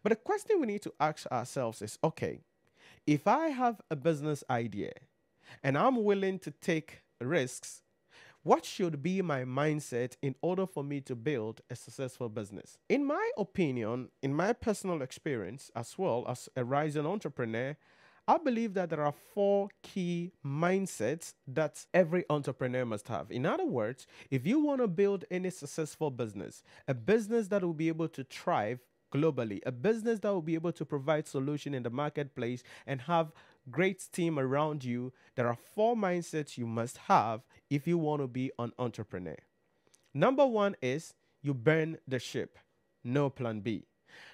But the question we need to ask ourselves is, okay, if I have a business idea and I'm willing to take risks, what should be my mindset in order for me to build a successful business? In my opinion, in my personal experience, as well as a rising entrepreneur, I believe that there are four key mindsets that every entrepreneur must have. In other words, if you want to build any successful business, a business that will be able to thrive globally, a business that will be able to provide solution in the marketplace and have great team around you, there are four mindsets you must have if you want to be an entrepreneur. Number one is you burn the ship, no plan B.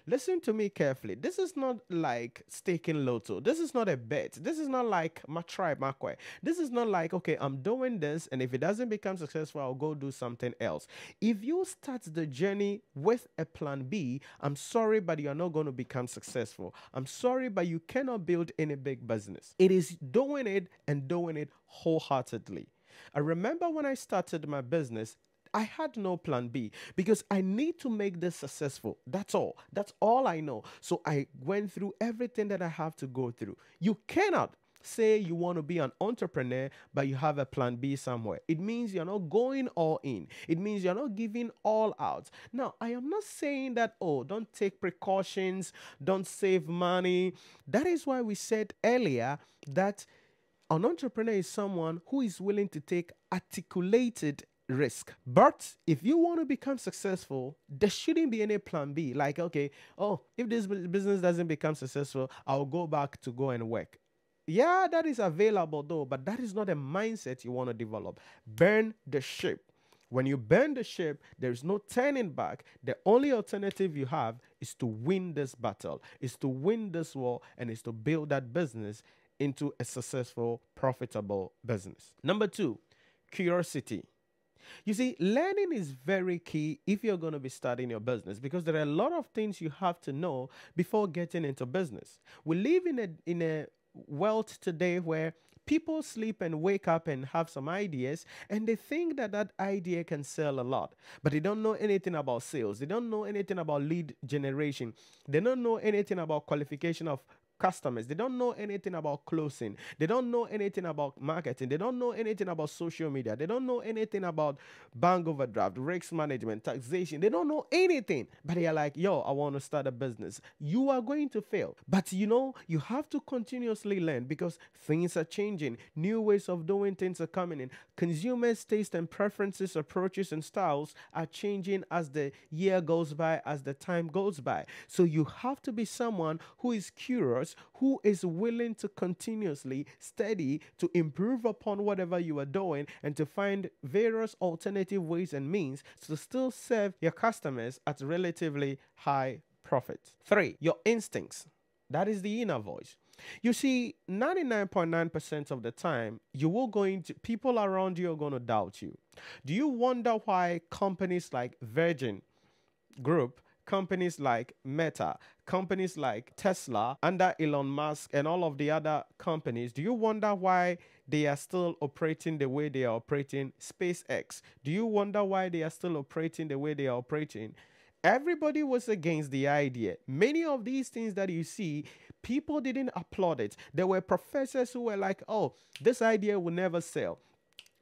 Listen to me carefully. This is not like staking lotto. This is not a bet. This is not like my tribe, my quay. This is not like, okay, I'm doing this, and if it doesn't become successful, I'll go do something else. If you start the journey with a plan B, I'm sorry, but you're not going to become successful. I'm sorry, but you cannot build any big business. It is doing it and doing it wholeheartedly. I remember when I started my business, I had no plan B because I need to make this successful. That's all. That's all I know. So I went through everything that I have to go through. You cannot say you want to be an entrepreneur, but you have a plan B somewhere. It means you're not going all in. It means you're not giving all out. Now, I am not saying that, oh, don't take precautions, don't save money. That is why we said earlier that an entrepreneur is someone who is willing to take articulated risk. But if you want to become successful, there shouldn't be any plan B. Like, okay, oh, if this business doesn't become successful, I'll go back to go and work. Yeah, that is available though, but that is not a mindset you want to develop. Burn the ship. When you burn the ship, there's no turning back. The only alternative you have is to win this battle, is to win this war, and is to build that business into a successful, profitable business. Number two, curiosity. You see, learning is very key if you're going to be starting your business because there are a lot of things you have to know before getting into business. We live in a world today where people sleep and wake up and have some ideas and they think that that idea can sell a lot, but they don't know anything about sales. They don't know anything about lead generation. They don't know anything about qualification of customers. They don't know anything about closing. They don't know anything about marketing. They don't know anything about social media. They don't know anything about bank overdraft, risk management, taxation. They don't know anything. But they are like, yo, I want to start a business. You are going to fail. But you know, you have to continuously learn because things are changing. New ways of doing things are coming in. Consumers' taste and preferences, approaches, and styles are changing as the year goes by, as the time goes by. So you have to be someone who is curious, who is willing to continuously study to improve upon whatever you are doing and to find various alternative ways and means to still serve your customers at relatively high profit. Three, your instincts. That is the inner voice. You see, 99.9% of the time, people around you are going to doubt you. Do you wonder why companies like Virgin Group, companies like Meta, companies like Tesla, under Elon Musk, and all of the other companies, do you wonder why they are still operating the way they are operating? SpaceX, do you wonder why they are still operating the way they are operating? Everybody was against the idea. Many of these things that you see, people didn't applaud it. There were professors who were like, oh, this idea will never sell.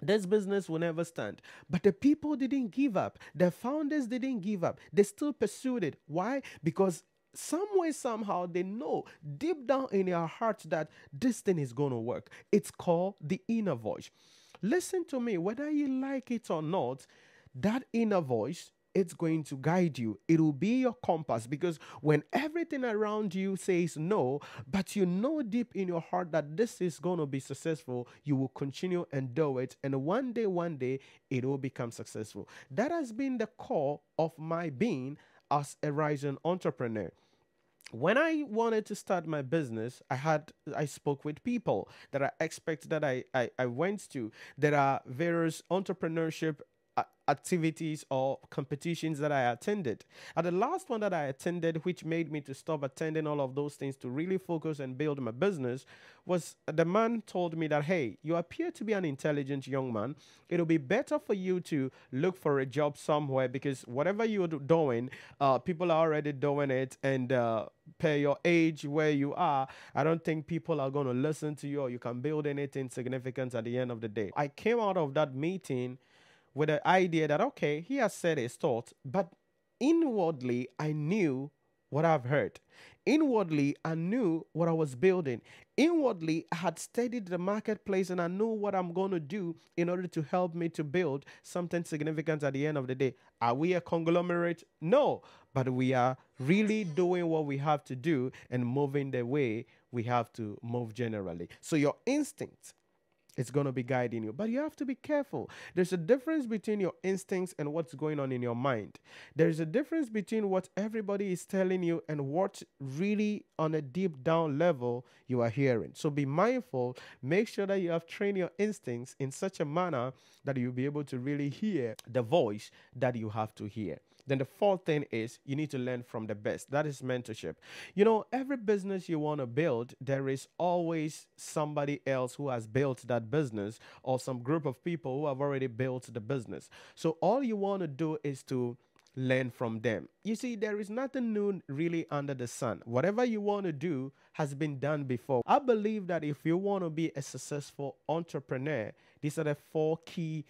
This business will never stand. But the people didn't give up. The founders didn't give up. They still pursued it. Why? Because some way, somehow, they know deep down in their hearts that this thing is going to work. It's called the inner voice. Listen to me, whether you like it or not, that inner voice, it's going to guide you. It will be your compass because when everything around you says no, but you know deep in your heart that this is going to be successful, you will continue and do it. And one day, it will become successful. That has been the core of my being as a rising entrepreneur. When I wanted to start my business, I spoke with people that are experts that I went to. There are various entrepreneurship activities or competitions that I attended. And the last one that I attended, which made me to stop attending all of those things to really focus and build my business, was the man told me that, hey, you appear to be an intelligent young man. It'll be better for you to look for a job somewhere because whatever you're doing, people are already doing it, and per your age where you are, I don't think people are going to listen to you or you can build anything significant at the end of the day. I came out of that meeting with the idea that, okay, he has said his thoughts, but inwardly, I knew what I've heard. Inwardly, I knew what I was building. Inwardly, I had studied the marketplace and I knew what I'm going to do in order to help me to build something significant at the end of the day. Are we a conglomerate? No, but we are really doing what we have to do and moving the way we have to move generally. So your instinct, it's going to be guiding you. But you have to be careful. There's a difference between your instincts and what's going on in your mind. There's a difference between what everybody is telling you and what really on a deep down level you are hearing. So be mindful. Make sure that you have trained your instincts in such a manner that you'll be able to really hear the voice that you have to hear. Then the fourth thing is you need to learn from the best. That is mentorship. You know, every business you want to build, there is always somebody else who has built that business or some group of people who have already built the business. So all you want to do is to learn from them. You see, there is nothing new really under the sun. Whatever you want to do has been done before. I believe that if you want to be a successful entrepreneur, these are the four key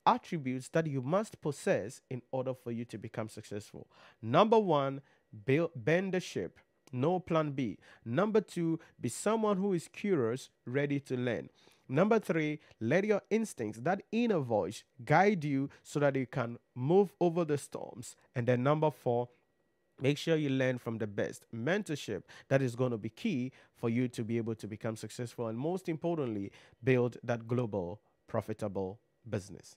attributes that you must possess in order for you to become successful. Number one, bend the ship. No plan B. Number two, be someone who is curious, ready to learn. Number three, let your instincts, that inner voice, guide you so that you can move over the storms. And then number four, make sure you learn from the best. Mentorship, that is going to be key for you to be able to become successful. And most importantly, build that global, profitable business.